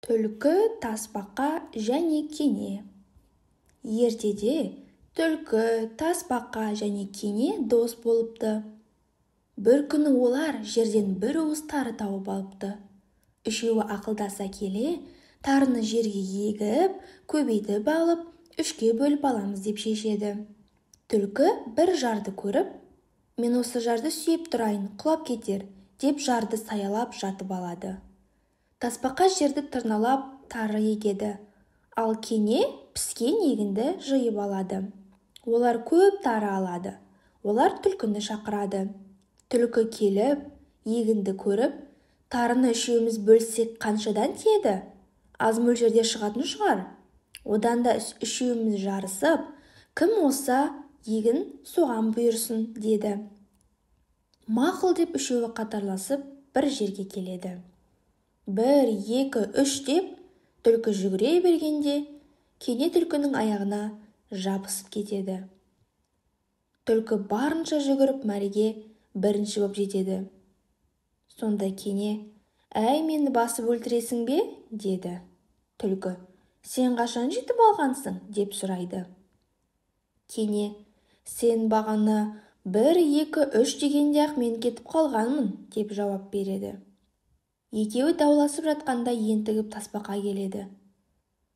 Түлкі, тасбақа және кене. Ертеде түлкі, тасбақа және кене дос болыпты. Бір күні олар жерден бір уыс тары тауып алыпты. Үшеуі ақылдаса келе, тарыны жерге егіп, көбейтіп алып, үшке бөліп аламыз деп шешеді. Түлкі бір жарды көріп, мен осы жарды сүйеп тұрайын, құлап кетер, деп жарды саялап жатып алады. Тасбақа жерді тырналап тары егеді, ал кене піскен егінді жиып алады. Олар көп тары алады. Олар түлкіні шақырады. Түлкі келіп, егінді көріп, тарыны үшеуміз бөлсек қаншадан тиеді? Аз мөлшерде шығатын шығар. Одан да үшеуміз жарысып, кім олса егін соған бұйырсын, деді. Мақұл деп үшеуі қатарласып бір жерге келеді. 1, 2, 3 деп түлкі жүгіре бергенде, кене түлкінің аяғына жабысып кетеді. Түлкі барынша жүгіріп мәреге бірінші боп жетеді. Сонда кене, «Әй, мені басып өлтіресің бе?» деді. Түлкі, «Сен қашан жетіп алғансың?» деп сұрайды. Кене, «Сен бағана 1, 2, 3 дегенде-ақ мен кетіп қалғанмын» деп жауап береді. Екеуі дауласып жатқанда ентігіп тасбақа келеді.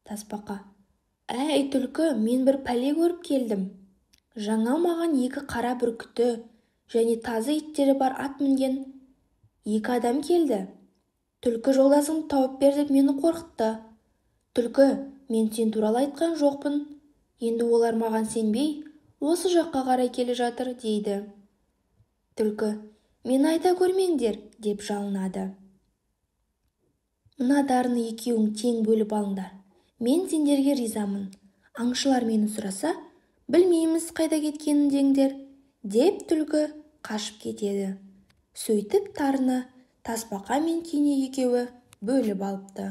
Тасбақа, «Әй, түлкі, мен бір пәле көріп келдім. Жаңа маған 2 қара бүркіті және тазы иттері бар ат мінген 2 адам келді. Түлкі жолдасыңды тауып бер деп мені қорқытты. Түлкі, мен сен туралы айтқан жоқпын. Енді олар маған сенбей, осы жаққа қарай келе жатыр» дейді. Түлкі, «Мен айта көрмеңдер» деп жалынады. «Мына дарыны екеуің тең бөліп алыңдар. Мен сендерге ризамын. Аңшылар мені сұраса, білмейміз қайда кеткенін деңдер» деп түлкі қашып кетеді. Сөйтіп тарыны тасбақа мен кене екеуі бөліп алыпты.